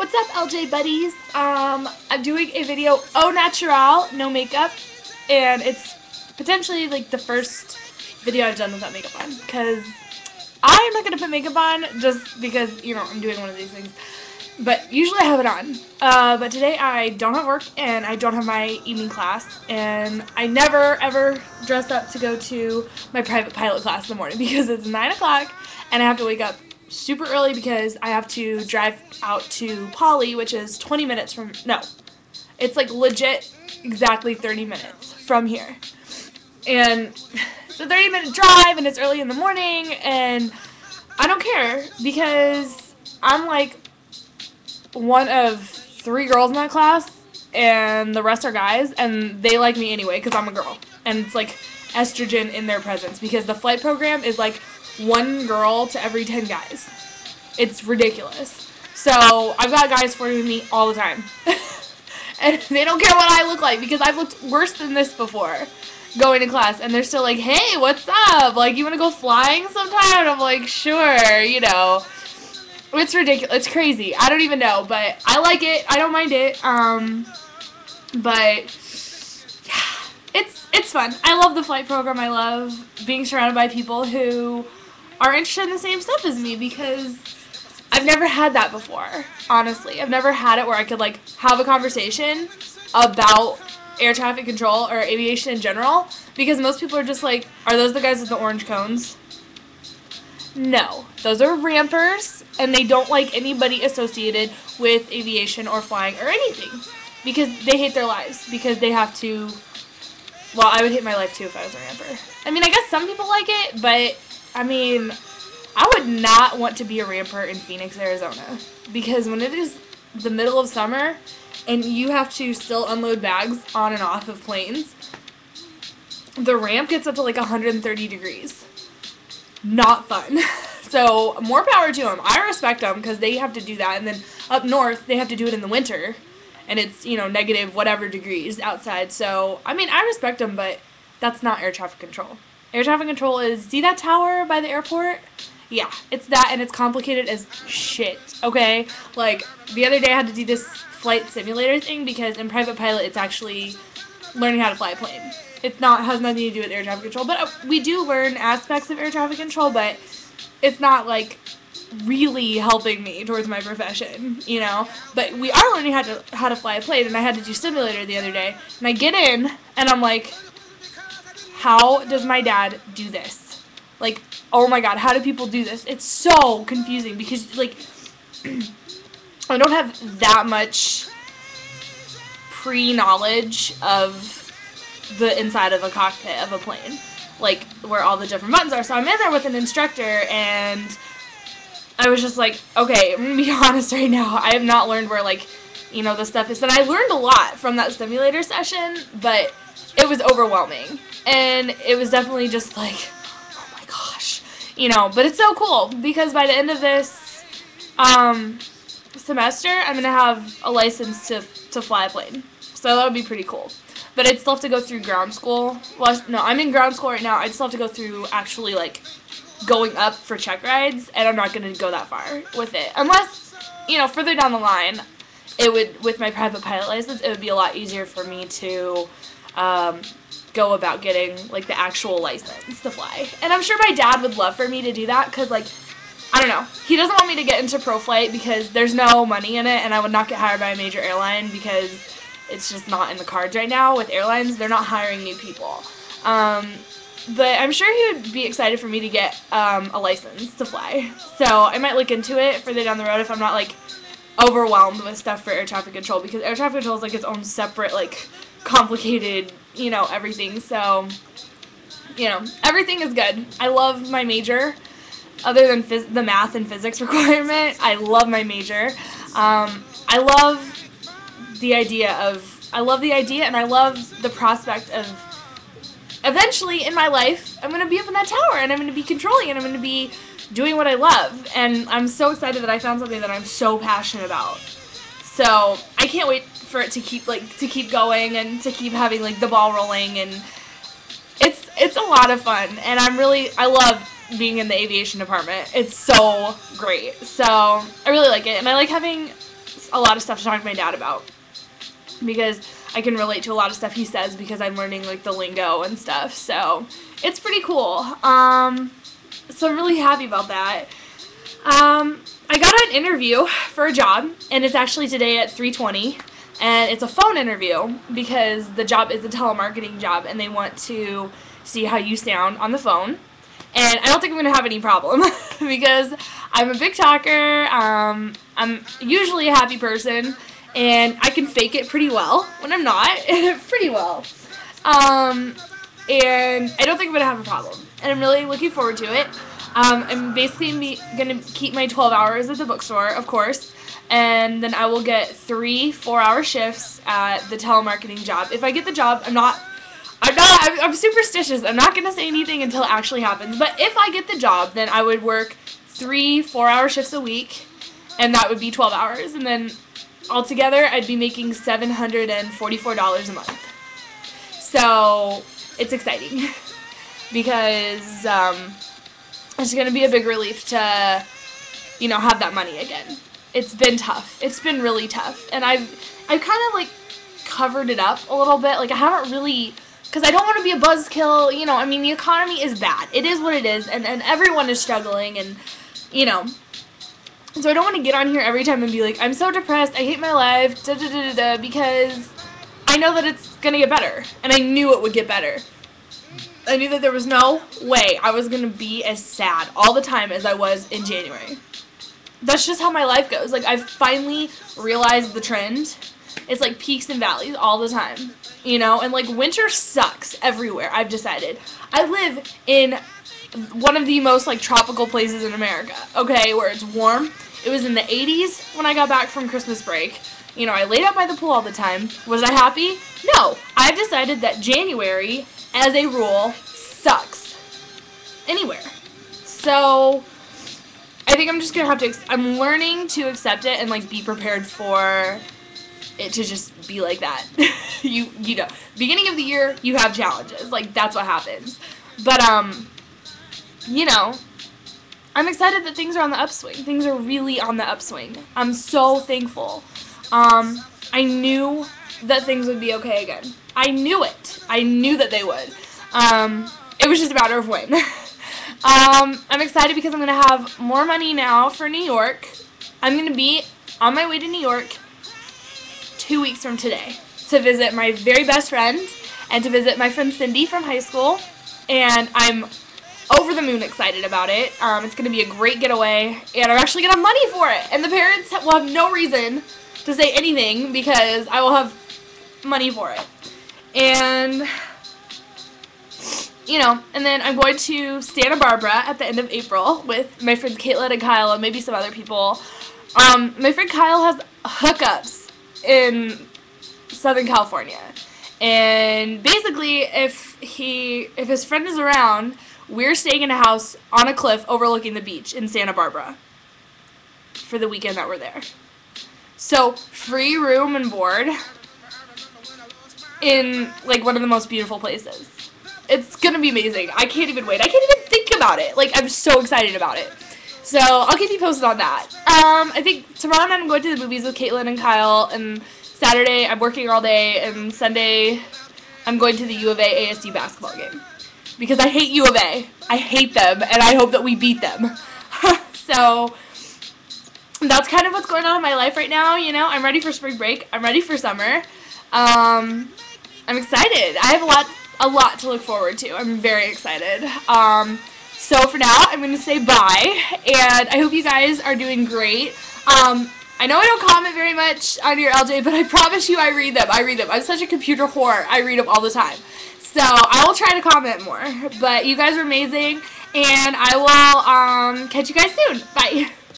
What's up, LJ buddies? I'm doing a video au natural, no makeup, and it's potentially like the first video I've done without makeup on, because I'm not going to put makeup on just because, you know, I'm doing one of these things, but usually I have it on. But today I don't have work, and I don't have my evening class, and I never ever dress up to go to my private pilot class in the morning because it's 9 o'clock, and I have to wake up super early because I have to drive out to Poly, which is 20 minutes from, no, it's like legit exactly 30 minutes from here. And it's a 30-minute drive, and it's early in the morning, and I don't care because I'm like one of 3 girls in that class, and the rest are guys, and they like me anyway because I'm a girl. And it's like estrogen in their presence because the flight program is like 1 girl to every 10 guys. It's ridiculous. So I've got guys flirting with me all the time. And they don't care what I look like because I've looked worse than this before going to class. And they're still like, hey, what's up? Like, you want to go flying sometime? And I'm like, sure, you know. It's ridiculous. It's crazy. I don't even know. But I like it. I don't mind it. But yeah, it's fun. I love the flight program. I love being surrounded by people who are interested in the same stuff as me because I've never had that before, honestly. I've never had it where I could, like, have a conversation about air traffic control or aviation in general because most people are just like, are those the guys with the orange cones? No. Those are rampers, and they don't like anybody associated with aviation or flying or anything because they hate their lives because they have to, well, I would hate my life too if I was a ramper. I mean, I guess some people like it, but I mean, I would not want to be a ramper in Phoenix, Arizona, because when it is the middle of summer and you have to still unload bags on and off of planes, the ramp gets up to like 130 degrees. Not fun. So, more power to them. I respect them because they have to do that, and then up north, they have to do it in the winter, and it's, you know, negative whatever degrees outside. So, I mean, I respect them, but that's not air traffic control. Air traffic control is, see that tower by the airport? Yeah, it's that, and it's complicated as shit, okay? Like, the other day I had to do this flight simulator thing because in private pilot it's actually learning how to fly a plane. It's not, has nothing to do with air traffic control, but we do learn aspects of air traffic control, but it's not, like, really helping me towards my profession, you know? But we are learning how to fly a plane, and I had to do simulator the other day, and I get in, and I'm like, how does my dad do this? Like, oh my god, how do people do this? It's so confusing because, like, I don't have that much pre-knowledge of the inside of a cockpit of a plane, like, where all the different buttons are. So I'm in there with an instructor, and I was just like, okay, I'm gonna be honest right now, I have not learned where, like, you know, the stuff is. And I learned a lot from that simulator session, but it was overwhelming. And it was definitely just like, oh my gosh, you know, but it's so cool because by the end of this semester, I'm going to have a license to fly a plane. So that would be pretty cool. But I'd still have to go through ground school. Well, no, I'm in ground school right now. I'd still have to go through actually, like, going up for check rides, and I'm not going to go that far with it. Unless, you know, further down the line, it would, with my private pilot license, it would be a lot easier for me to go about getting, like, the actual license to fly. And I'm sure my dad would love for me to do that because, like, I don't know. He doesn't want me to get into pro flight because there's no money in it, and I would not get hired by a major airline because it's just not in the cards right now with airlines. They're not hiring new people. But I'm sure he would be excited for me to get a license to fly. So I might look into it further down the road if I'm not, like, overwhelmed with stuff for air traffic control because air traffic control is, like, its own separate, like, complicated, you know, everything. So, you know, everything is good. I love my major. Other than the math and physics requirement, I love my major. I love the idea and I love the prospect of eventually in my life, I'm going to be up in that tower and I'm going to be controlling and I'm going to be doing what I love. And I'm so excited that I found something that I'm so passionate about. So I can't wait for it to keep going and to keep having, like, the ball rolling, and it's a lot of fun, and I love being in the aviation department. It's so great. So I really like it, and I like having a lot of stuff to talk to my dad about, because I can relate to a lot of stuff he says because I'm learning like the lingo and stuff. So it's pretty cool. So I'm really happy about that. I got an interview for a job, and it's actually today at 3:20, and it's a phone interview because the job is a telemarketing job, and they want to see how you sound on the phone. And I don't think I'm going to have any problem because I'm a big talker. I'm usually a happy person, and I can fake it pretty well when I'm not. Pretty well. And I don't think I'm going to have a problem. And I'm really looking forward to it. I'm basically going to keep my 12 hours at the bookstore, of course. And then I will get 3 4-hour shifts at the telemarketing job. If I get the job, I'm superstitious. I'm not going to say anything until it actually happens. But if I get the job, then I would work 3 4-hour shifts a week, and that would be 12 hours. And then altogether, I'd be making $744 a month. So it's exciting because it's going to be a big relief to, have that money again. It's been tough. It's been really tough. And I've kind of, like, covered it up a little bit. Like, I haven't really, because I don't want to be a buzzkill. The economy is bad. It is what it is, and everyone is struggling, and, so I don't want to get on here every time and be like, I'm so depressed, I hate my life, because I know that it's going to get better, and I knew it would get better. I knew that there was no way I was going to be as sad all the time as I was in January. That's just how my life goes. Like, I've finally realized the trend. It's like peaks and valleys all the time, and like winter sucks everywhere. I've decided. I live in one of the most like tropical places in America, okay, where it's warm. It was in the 80s when I got back from Christmas break. I laid out by the pool all the time. Was I happy? No. I've decided that January, as a rule, sucks anywhere. So I think I'm just gonna have to, I'm learning to accept it and like be prepared for it to just be like that. Beginning of the year, you have challenges. Like, that's what happens. But, I'm excited that things are on the upswing. Things are really on the upswing. I'm so thankful. I knew that things would be okay again. I knew it. I knew that they would. It was just a matter of when. I'm excited because I'm going to have more money now for New York. I'm going to be on my way to New York 2 weeks from today to visit my very best friend and to visit my friend Cindy from high school. And I'm over the moon excited about it. It's going to be a great getaway, and I'm actually going to have money for it. And the parents will have no reason to say anything because I will have money for it. And, and then I'm going to Santa Barbara at the end of April with my friends Caitlin and Kyle and maybe some other people. My friend Kyle has hookups in Southern California. And basically, if his friend is around, we're staying in a house on a cliff overlooking the beach in Santa Barbara for the weekend that we're there. So, free room and board in, like, one of the most beautiful places. It's gonna be amazing. I can't even wait. I can't even think about it. Like, I'm so excited about it. So, I'll keep you posted on that. I think tomorrow night I'm going to the movies with Caitlin and Kyle, and Saturday I'm working all day, and Sunday I'm going to the U of A ASU basketball game. Because I hate U of A. I hate them, and I hope that we beat them. So, that's kind of what's going on in my life right now, I'm ready for spring break. I'm ready for summer. I'm excited. I have a lot to look forward to. I'm very excited. So for now, I'm going to say bye, and I hope you guys are doing great. I know I don't comment very much on your LJ, but I promise you I read them. I'm such a computer whore. I read them all the time. So I will try to comment more. But you guys are amazing, and I will catch you guys soon. Bye.